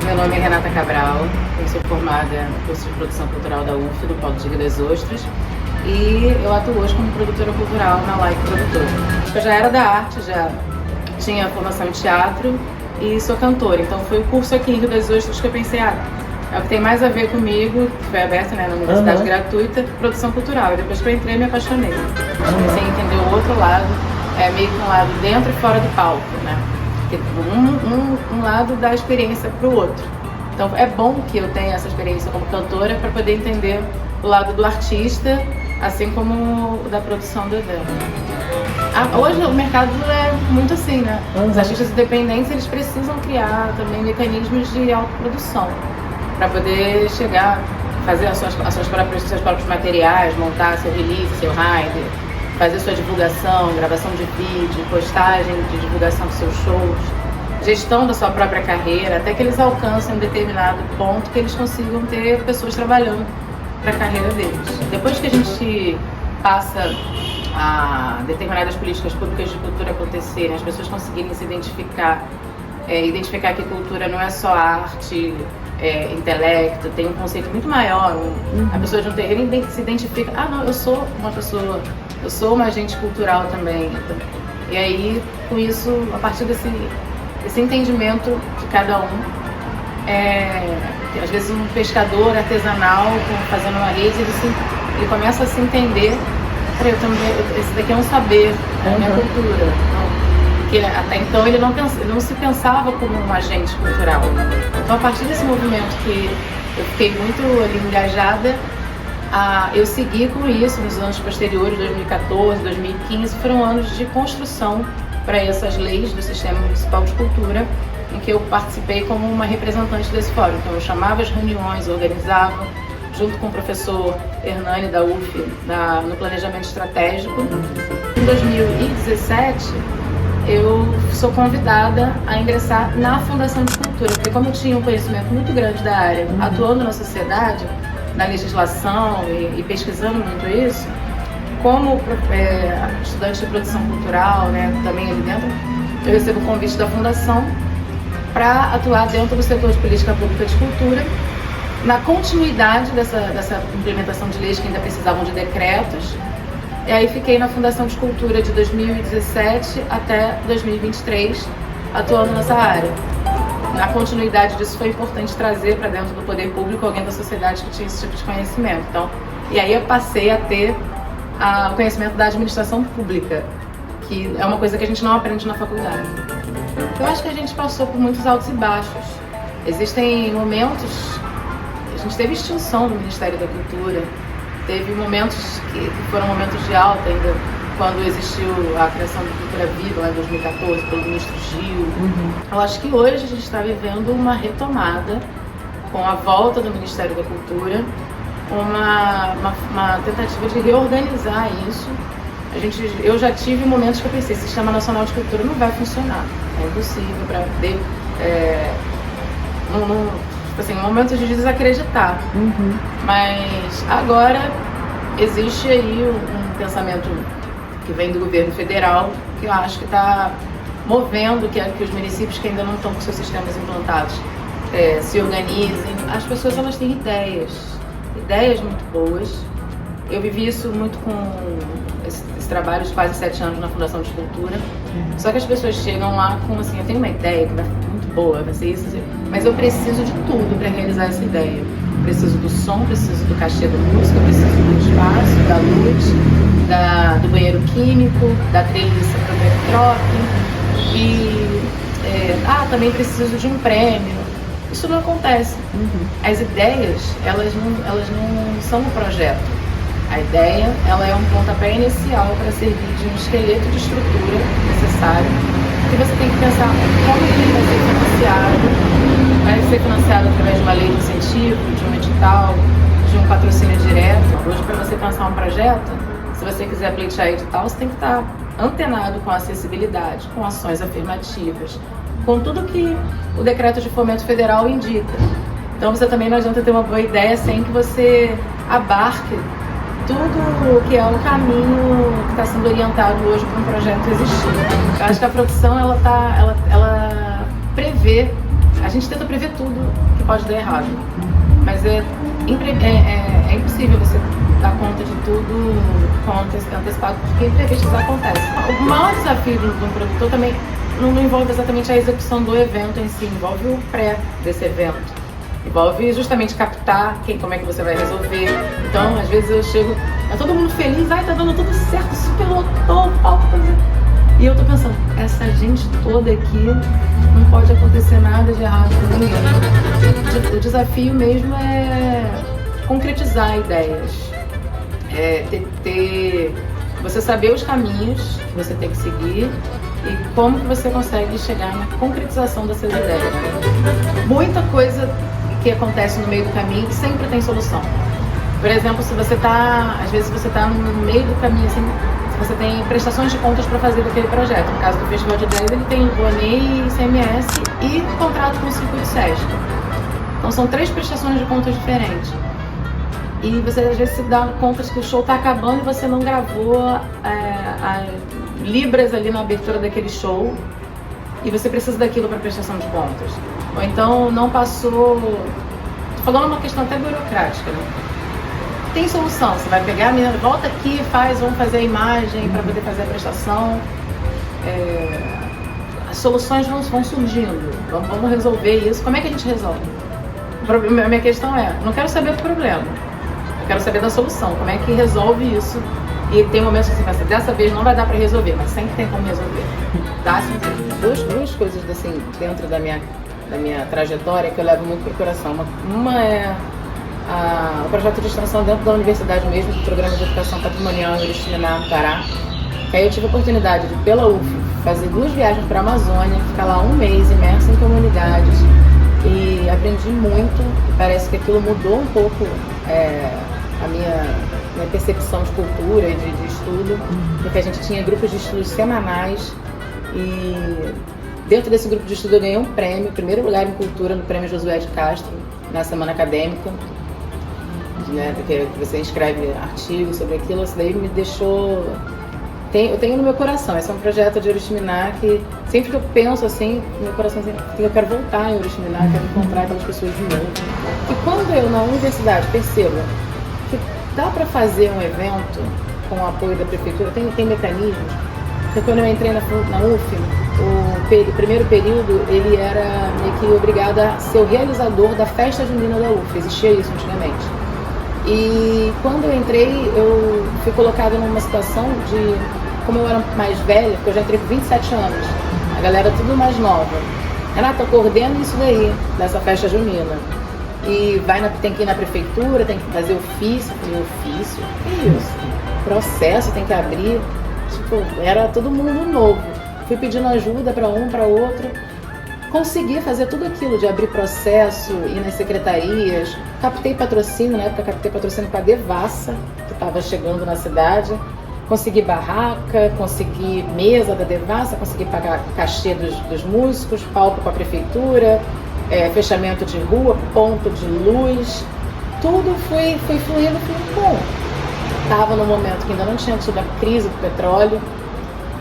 Meu nome é Renata Cabral, eu sou formada no curso de Produção Cultural da UF, do Polo de Rio das Ostras, e eu atuo hoje como produtora cultural na Like Produtora. Eu já era da arte, já tinha formação em teatro e sou cantora, então foi o curso aqui em Rio das Ostras que eu pensei, é o que tem mais a ver comigo, que foi aberto, né, na universidade gratuita, produção cultural. E depois que eu entrei, me apaixonei. Comecei a entender o outro lado, meio que um lado dentro e fora do palco, né? Um lado da experiência para o outro. Então é bom que eu tenha essa experiência como cantora para poder entender o lado do artista, assim como o da produção do evento. Hoje o mercado é muito assim, né? Os artistas independentes, eles precisam criar também mecanismos de autoprodução para poder chegar, fazer seus próprios materiais, montar seu release, seu rider, fazer sua divulgação, gravação de vídeo, postagem de divulgação dos seus shows, gestão da sua própria carreira, até que eles alcancem um determinado ponto que eles consigam ter pessoas trabalhando para a carreira deles. Depois que a gente passa a determinadas políticas públicas de cultura acontecerem, as pessoas conseguirem se identificar que cultura não é só arte, intelecto, tem um conceito muito maior. A pessoa de um terreiro se identifica, não, eu sou uma pessoa, eu sou uma agente cultural também. E aí, com isso, a partir desse entendimento de cada um, às vezes um pescador artesanal fazendo uma rede, ele começa a se entender, esse daqui é um saber, é a minha cultura. Porque até então ele não se pensava como um agente cultural. Então, a partir desse movimento que eu fiquei muito ali engajada, eu segui com isso nos anos posteriores, 2014, 2015, foram anos de construção para essas leis do Sistema Municipal de Cultura, em que eu participei como uma representante desse fórum. Então eu chamava as reuniões, organizava, junto com o professor Hernani da UF, no planejamento estratégico. Em 2017, eu sou convidada a ingressar na Fundação de Cultura, porque como eu tinha um conhecimento muito grande da área, atuando na sociedade, na legislação e pesquisando muito isso, como estudante de produção cultural, né, também ali dentro, eu recebo o convite da Fundação para atuar dentro do setor de política pública de cultura, na continuidade dessa implementação de leis que ainda precisavam de decretos. E aí fiquei na Fundação de Cultura de 2017 até 2023, atuando nessa área. Na continuidade disso, foi importante trazer para dentro do poder público alguém da sociedade que tinha esse tipo de conhecimento. Então, e aí eu passei a ter o conhecimento da administração pública, que é uma coisa que a gente não aprende na faculdade. Eu acho que a gente passou por muitos altos e baixos. Existem momentos, a gente teve extinção do Ministério da Cultura, teve momentos que foram momentos de alta ainda, quando existiu a criação da Cultura Viva, lá em 2014, pelo ministro Gil. Eu acho que hoje a gente está vivendo uma retomada, com a volta do Ministério da Cultura, uma tentativa de reorganizar isso. Eu já tive momentos que eu pensei, o Sistema Nacional de Cultura não vai funcionar, é impossível para ver, assim, momentos de desacreditar. Mas agora existe aí um pensamento que vem do governo federal, que eu acho que está movendo que os municípios que ainda não estão com seus sistemas implantados se organizem. As pessoas, elas têm ideias muito boas. Eu vivi isso muito com esse trabalho de quase 7 anos na Fundação de Cultura. Só que as pessoas chegam lá com assim, eu tenho uma ideia que vai ser muito boa, vai ser isso, mas eu preciso de tudo para realizar essa ideia. Preciso do som, preciso do cachê da música, preciso do espaço, da luz, do banheiro químico, da trilha para o backdrop e também preciso de um prêmio. Isso não acontece. As ideias, elas não são um projeto. A ideia, ela é um pontapé inicial para servir de um esqueleto de estrutura necessário, que você tem que pensar como ele vai ser financiado. Vai ser financiado através de uma lei de incentivo, de um edital, de um patrocínio direto. Hoje, para você pensar um projeto, se você quiser pleitear edital, você tem que estar antenado com a acessibilidade, com ações afirmativas, com tudo que o Decreto de Fomento Federal indica. Então você também não adianta ter uma boa ideia sem que você abarque tudo que é um caminho que está sendo orientado hoje para um projeto existir. Eu acho que a produção ela prevê, a gente tenta prever tudo que pode dar errado, mas é impossível você dar conta de tudo antecipado, porque imprevistos acontecem. O maior desafio de um produtor também não envolve exatamente a execução do evento em si, envolve o pré desse evento. Envolve justamente captar como é que você vai resolver. Então, às vezes eu chego, tá todo mundo feliz, tá dando tudo certo, super lotou, palco. E eu tô pensando, essa gente toda aqui, não pode acontecer nada de errado com ninguém. O desafio mesmo é concretizar ideias. Você saber os caminhos que você tem que seguir e como que você consegue chegar na concretização dessas ideias. Muita coisa que acontece no meio do caminho que sempre tem solução. Por exemplo, se você às vezes você está no meio do caminho, assim, você tem prestações de contas para fazer daquele projeto. No caso do Festival de Ideias, ele tem o ANEI, ICMS e contrato com o Circuito Sesc. Então são 3 prestações de contas diferentes. E você às vezes se dá conta que o show está acabando e você não gravou libras ali na abertura daquele show e você precisa daquilo para prestação de contas. Ou então não passou... Tô falando uma questão até burocrática, né? Tem solução, você vai pegar a menina, volta aqui, vamos fazer a imagem para poder fazer a prestação. As soluções vão surgindo, vamos resolver isso. Como é que a gente resolve? A minha questão não quero saber do problema, eu quero saber da solução, como é que resolve isso. E tem momentos que você pensa, dessa vez não vai dar para resolver, mas sempre tem como resolver. Tá? Duas coisas assim, dentro da minha trajetória que eu levo muito para o coração. Uma é o projeto de extensão dentro da universidade mesmo, do Programa de Educação Patrimonial em Oriximiná, no Pará. Que aí eu tive a oportunidade de, pela UF, fazer 2 viagens para a Amazônia, ficar lá 1 mês imersa em comunidades e aprendi muito. E parece que aquilo mudou um pouco a minha percepção de cultura e de estudo, porque a gente tinha grupos de estudos semanais e dentro desse grupo de estudo eu ganhei um prêmio, primeiro lugar em cultura no Prêmio Josué de Castro, na semana acadêmica, né, porque você escreve artigos sobre aquilo. Isso daí me deixou... Eu tenho no meu coração, esse é um projeto de Oriximiná que sempre que eu penso assim, meu coração sempre, eu quero voltar em Oriximiná, quero encontrar aquelas pessoas de novo. E quando eu na universidade percebo que dá para fazer um evento com o apoio da prefeitura, tem mecanismos, porque quando eu entrei na UF, o primeiro período, ele era meio que obrigado a ser o realizador da festa junina da UF, existia isso antigamente. E quando eu entrei, eu fui colocada numa situação de, como eu era mais velha, porque eu já entrei com 27 anos, a galera tudo mais nova. Renata, eu coordeno isso daí, dessa festa junina. E tem que ir na prefeitura, tem que fazer ofício. Ofício? Que isso? Processo, tem que abrir. Tipo, era todo mundo novo. Fui pedindo ajuda para um, para outro. Consegui fazer tudo aquilo de abrir processo, ir nas secretarias. Captei patrocínio, na época captei patrocínio com a Devassa, que estava chegando na cidade. Consegui barraca, consegui mesa da Devassa, consegui pagar cachê dos músicos, palco com a prefeitura, fechamento de rua, ponto de luz. Tudo foi fluindo, bom. Estava no momento que ainda não tinha tido a crise do petróleo.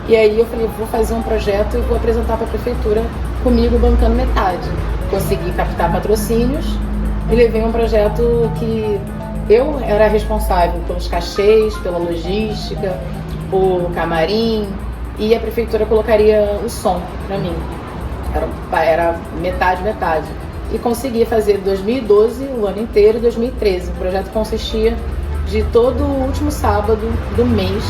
E aí eu falei, vou fazer um projeto e vou apresentar para a prefeitura comigo bancando metade. Consegui captar patrocínios e levei um projeto que eu era responsável pelos cachês, pela logística, o camarim, e a prefeitura colocaria o som para mim. Era metade. E consegui fazer 2012, o ano inteiro, e 2013. O projeto consistia de todo o último sábado do mês,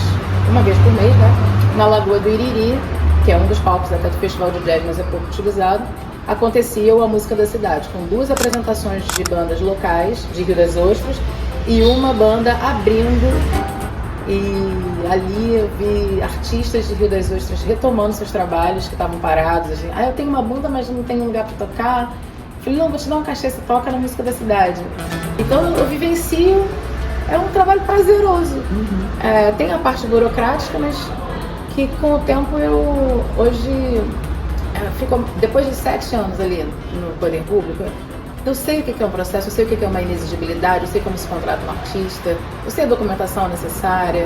uma vez por mês, né? Na Lagoa do Iriri, que é um dos palcos até do Festival de Jazz, mas é pouco utilizado, acontecia a Música da Cidade, com 2 apresentações de bandas locais de Rio das Ostras e uma banda abrindo. E ali eu vi artistas de Rio das Ostras retomando seus trabalhos que estavam parados. Assim, eu tenho uma banda, mas não tenho lugar para tocar. Falei, não, vou te dar um cachê, você toca na Música da Cidade. Então eu vivencio, é um trabalho prazeroso. Tem a parte burocrática, mas que com o tempo eu hoje fico, depois de 7 anos ali no Poder Público, Eu sei o que é um processo, eu sei o que é uma inexigibilidade, eu sei como se contrata um artista, eu sei a documentação necessária,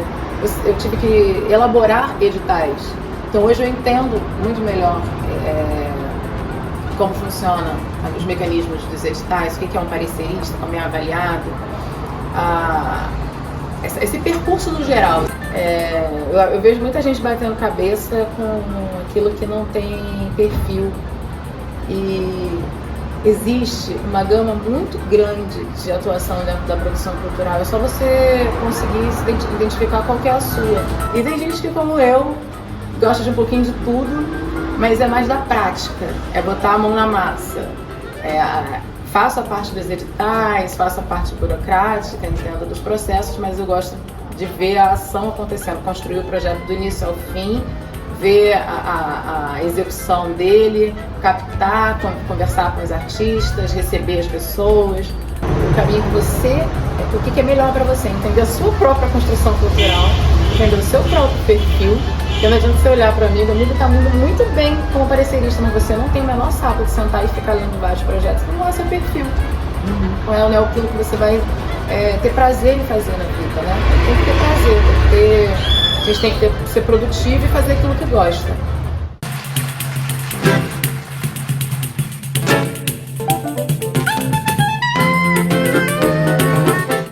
eu tive que elaborar editais. Então hoje eu entendo muito melhor como funcionam os mecanismos dos editais, o que é um parecerista, como é avaliado, esse percurso no geral. Eu vejo muita gente batendo cabeça com aquilo que não tem perfil. E existe uma gama muito grande de atuação dentro da produção cultural. É só você conseguir se identificar qual que é a sua. E tem gente que, como eu, gosta de um pouquinho de tudo, mas é mais da prática. É botar a mão na massa. Faço a parte dos editais, faço a parte burocrática, entendo dos processos, mas eu gosto de ver a ação acontecendo, construir o projeto do início ao fim, ver a execução dele, captar, conversar com os artistas, receber as pessoas. O caminho que você, o que é melhor para você, entender a sua própria construção cultural, entender o seu próprio perfil. Porque não adianta você olhar para o amigo está indo muito bem como parecerista, mas você não tem o menor saco de sentar e ficar lendo vários projetos, não é seu perfil. Não é aquilo que você vai ter prazer em fazer na vida, né? Tem que ter prazer, a gente tem que ser produtivo e fazer aquilo que gosta.